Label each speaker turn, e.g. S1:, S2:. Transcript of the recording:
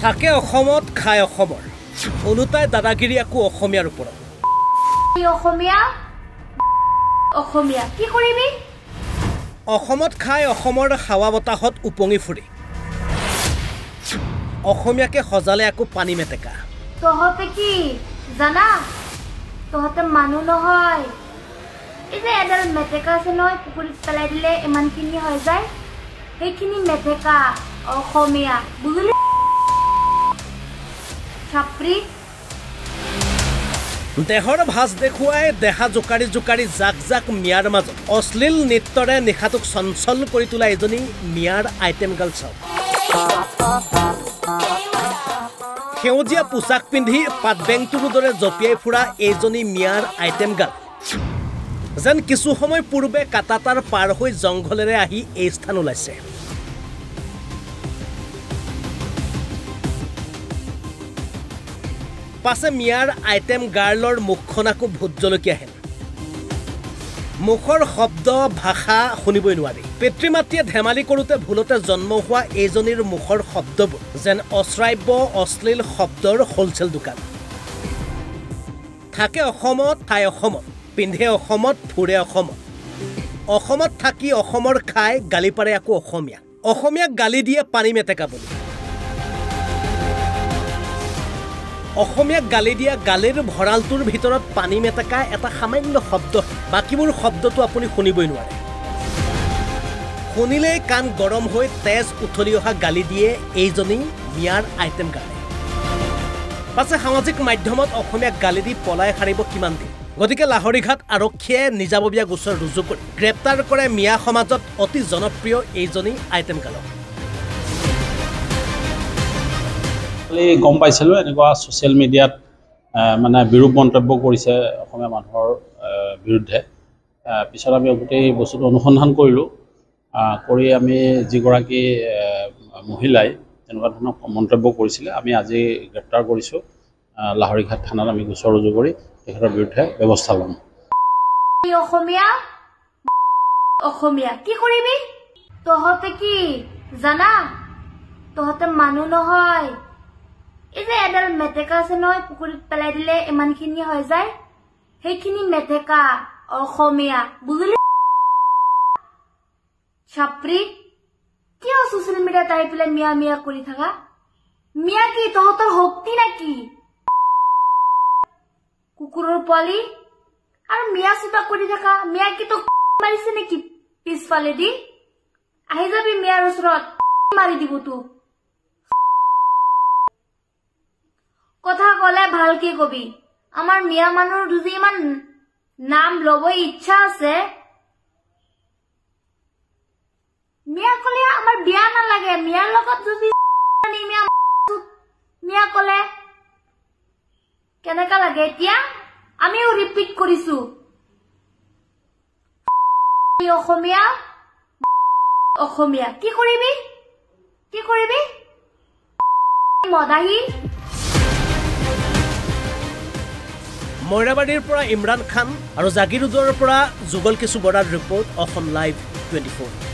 S1: থাকে অসমত খায় অসমৰ ওলোটাই দাদাগিৰি আকো অসমীয়াৰ ওপৰত
S2: অসমীয়া অসমীয়া কি কৰিবি
S1: অসমত খায় অসমৰ হাৱা বতাহত উপঙি ফুৰি অসমীয়াকে সজালে আকো পানী মেটেকা
S2: তহতে কি জানা তহতে মানুহ নহয় এই যে এডাল মেটেকা আছে নহয় পুকুৰীত পেলাই দিলে ইমানখিনি হৈ যায় সেইখিনি মেটেকা অসমীয়া বুজিলি ছাপ্ৰি
S1: দেহৰ ভাজ দেখুৱাই দেহা জোকাৰি জোকাৰি জাক জাক মিয়াৰ মাজত অশ্লীল নৃত্যৰে নিশাটোক চঞ্চল কৰি তোলা এজনী মিয়াৰ আইটেম গাৰ্ল চাওক সেউজীয়া পোচাক পিন্ধি পাতবেংটোৰ দৰে জঁপিয়াই ফুৰা এইজনী মিয়াৰ আইটেম গাৰ্ল যেন কিছু সময় পূৰ্বে কাটাতাৰ পাৰ হৈ জংঘলেৰে আহি এই স্থান ওলাইছে পাছে মিয়াৰ আইটেম গাৰ্লৰ মুখখন আকো ভোট জলকীয়াহেন মুখৰ শব্দ ভাষা শুনিবই নোৱাৰি পিতৃ মাতৃয়ে ধেমালি কৰোঁতে ভুলতে জন্ম হোৱা এইজনীৰ মুখৰ শব্দবোৰ যেন অশ্ৰাব্য অশ্লীল শব্দৰ হোলচেল দোকান থাকে অসমত খায় অসমত পিন্ধে অসমত ফুৰে অসমত অসমত থাকি অসমৰ খাই গালি পাৰে আকো অসমীয়া অসমীয়াক গালি দিয়ে পানী মেটেকা বুলি অসমীয়াক গালি দিয়া গালিৰ ভঁৰালটোৰ ভিতৰত পানী মেটেকা এটা সামান্য শব্দ বাকীবোৰ শব্দটো আপুনি শুনিবই নোৱাৰে শুনিলেই কাণ গৰম হৈ তেজ উঠলি অহা গালি দিয়ে এইজনী মিয়াৰ আইটেম গাৰ্লে পাছে সামাজিক মাধ্যমত অসমীয়াক গালি দি পলাই সাৰিব কিমান দিন গতিকে লাহৰীঘাট আৰক্ষীয়ে নিজাববীয়া গোচৰ ৰুজু কৰি গ্ৰেপ্তাৰ কৰে মিয়া সমাজত অতি জনপ্ৰিয় এইজনী আইটেম গাৰ্লক
S3: গম পাইছিলোঁ এনেকুৱা ছ'চিয়েল মিডিয়াত মানে বিৰূপ মন্তব্য কৰিছে অসমীয়া মানুহৰ বিৰুদ্ধে পিছত আমি গোটেই বস্তুটো অনুসন্ধান কৰিলোঁ কৰি আমি যিগৰাকী মহিলাই তেনেকুৱা ধৰণৰ মন্তব্য কৰিছিলে আমি আজি গ্ৰেপ্তাৰ কৰিছোঁ লাহৰীঘাট থানাত আমি গোচৰ ৰুজু কৰি তেখেতৰ বিৰুদ্ধে ব্যৱস্থা ল'ম
S2: অসমীয়া অসমীয়া কি কৰিবি তহতে কি জানা তহতে মানুহ নহয় এই যে এডাল মেটেকা আছে নহয় পুকুৰীত পেলাই দিলে ইমানখিনি হৈ যায় সেইখিনি মেটেকা অসমীয়া বুজিলি ছাপ্ৰি কিয় ছ'চিয়েল মিডিয়াত আহি পেলাই মিয়া মিয়া কৰি থাকা মিয়া কি তহঁতৰ শক্তি নাকি কুকুৰৰ পোৱালি আৰু মিয়া চিপা কৰি থাকা মিয়া কি তোক মাৰিছে নেকি পিছফালে দি আহি যাবি মিয়াৰ ওচৰত মাৰি দিব তোক কথা কলে ভালকে কবি আমাৰ মিয়া মানুহৰ যদি ইমান নাম ল'ব ইচ্ছা আছে মিয়া কলে আমাৰ বিয়া নালাগে মিয়াৰ লগত যদি মিয়া কলে কেনেকা লাগে এতিয়া আমিও ৰিপিট কৰিছো অসমীয়া অসমীয়া কি কৰিবি মদাহী
S1: মইৰাবাৰীৰ পৰা ইমৰান খান আৰু জাগিৰোডৰ পৰা যুগল কিছু বৰাৰ ৰিপৰ্ট অসম লাইভ 24